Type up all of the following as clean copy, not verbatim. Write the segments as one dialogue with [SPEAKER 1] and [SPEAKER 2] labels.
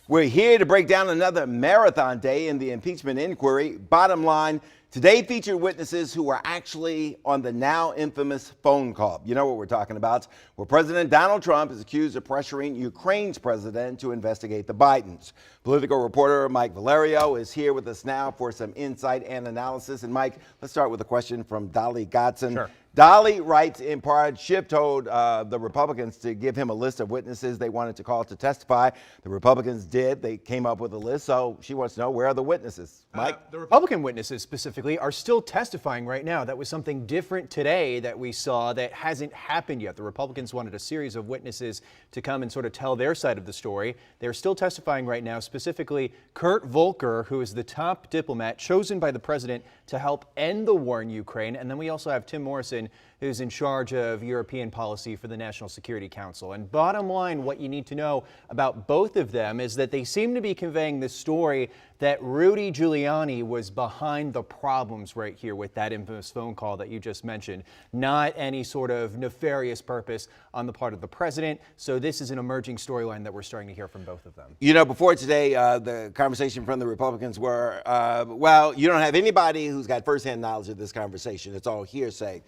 [SPEAKER 1] We're here to break down another marathon day in the impeachment inquiry. Bottom line, today featured witnesses who were actually on the now infamous phone call. You know what we're talking about, where President Donald Trump is accused of pressuring Ukraine's president to investigate the Bidens. Political reporter Mike Valerio is here with us now for some insight and analysis. And Mike, let's start with a question from Dolly Godson.
[SPEAKER 2] Sure.
[SPEAKER 1] Dolly writes in part, Schiff told the Republicans to give him a list of witnesses they wanted to call to testify. The Republicans did. They came up with a list. So she wants to know, where are the witnesses? Mike?
[SPEAKER 2] The Republican witnesses specifically are still testifying right now. That was something different today that we saw that hasn't happened yet. The Republicans wanted a series of witnesses to come and sort of tell their side of the story. They're still testifying right now, specifically Kurt Volker, who is the top diplomat chosen by the president to help end the war in Ukraine. And then we also have Tim Morrison, who's in charge of European policy for the National Security Council. And bottom line, what you need to know about both of them is that they seem to be conveying this story that Rudy Giuliani was behind the problems right here with that infamous phone call that you just mentioned, not any sort of nefarious purpose on the part of the president. So this is an emerging storyline that we're starting to hear from both of them.
[SPEAKER 1] You know, before today, the conversation from the Republicans were, well, you don't have anybody who's got firsthand knowledge of this conversation. It's all hearsay.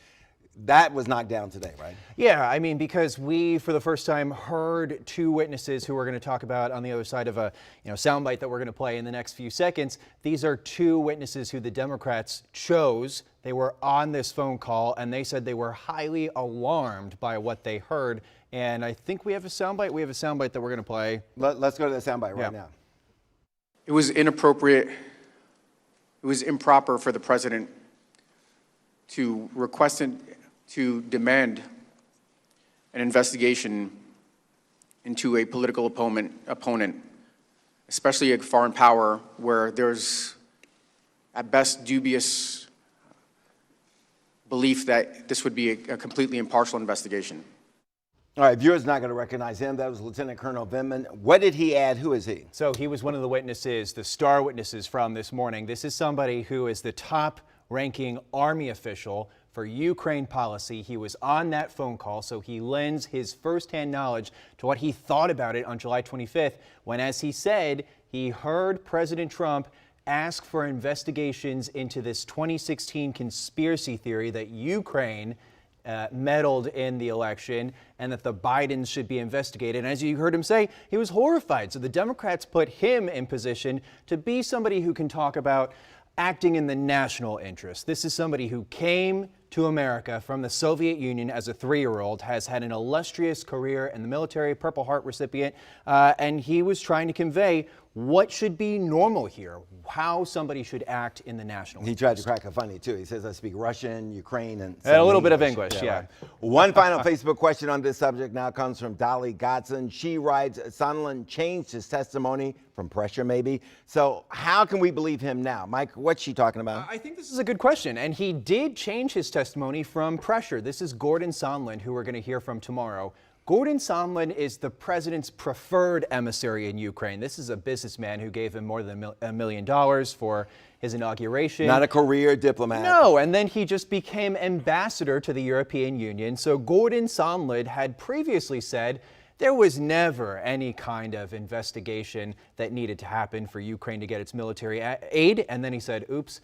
[SPEAKER 1] That was knocked down today, right?
[SPEAKER 2] Yeah, I mean, because we, for the first time, heard two witnesses who we're going to talk about on the other side of a soundbite that we're going to play in the next few seconds. These are two witnesses who the Democrats chose. They were on this phone call, and they said they were highly alarmed by what they heard. And I think we have a soundbite. We have a soundbite that we're going to play.
[SPEAKER 1] Let's go to the soundbite right now.
[SPEAKER 3] It was inappropriate. It was improper for the president to request to demand an investigation into a political opponent, especially a foreign power where there's at best dubious belief that this would be a completely impartial investigation.
[SPEAKER 1] All right, viewers not going to recognize him. That was Lieutenant Colonel Vindman. What did he add? Who is he?
[SPEAKER 2] So he was one of the witnesses, the star witnesses from this morning. This is somebody who is the top-ranking Army official for Ukraine policy. He was on that phone call, so he lends his firsthand knowledge to what he thought about it on July 25th, when, as he said, he heard President Trump ask for investigations into this 2016 conspiracy theory that Ukraine meddled in the election and that the Bidens should be investigated. And as you heard him say, he was horrified. So the Democrats put him in position to be somebody who can talk about acting in the national interest. This is somebody who came to America from the Soviet Union as a 3-year-old, has had an illustrious career in the military, Purple Heart recipient, and he was trying to convey what should be normal here, how somebody should act in the national interest.
[SPEAKER 1] He tried to crack a funny, too. He says, I speak Russian, Ukraine, and
[SPEAKER 2] a little bit of English, yeah.
[SPEAKER 1] Right. One final Facebook question on this subject now comes from Dolly Godson. She writes, Sondland changed his testimony from pressure, maybe. So how can we believe him now? Mike, what's she talking about?
[SPEAKER 2] I think this is a good question, and he did change his testimony from pressure. This is Gordon Sondland, who we're going to hear from tomorrow. Gordon Sondland is the president's preferred emissary in Ukraine. This is a businessman who gave him more than $1 million for his inauguration.
[SPEAKER 1] Not a career diplomat.
[SPEAKER 2] No, and then he just became ambassador to the European Union. So Gordon Sondland had previously said there was never any kind of investigation that needed to happen for Ukraine to get its military aid. And then he said, oops,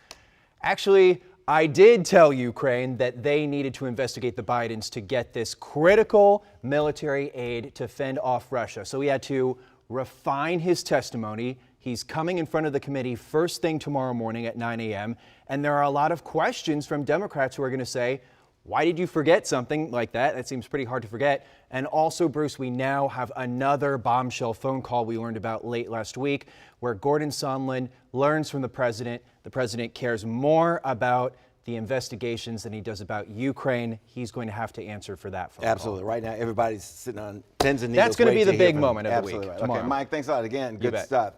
[SPEAKER 2] actually, I did tell Ukraine that they needed to investigate the Bidens to get this critical military aid to fend off Russia. So he had to refine his testimony. He's coming in front of the committee first thing tomorrow morning at 9 a.m. And there are a lot of questions from Democrats who are going to say, why did you forget something like that? That seems pretty hard to forget. And also, Bruce, we now have another bombshell phone call we learned about late last week where Gordon Sondland learns from the president. The president cares more about the investigations than he does about Ukraine. He's going to have to answer for that phone
[SPEAKER 1] Absolutely.
[SPEAKER 2] call.
[SPEAKER 1] Right now, everybody's sitting on pins and needles.
[SPEAKER 2] That's going to be the big
[SPEAKER 1] moment
[SPEAKER 2] moment of the week.
[SPEAKER 1] Right.
[SPEAKER 2] Tomorrow.
[SPEAKER 1] Okay, Mike, thanks a lot again. Good stuff.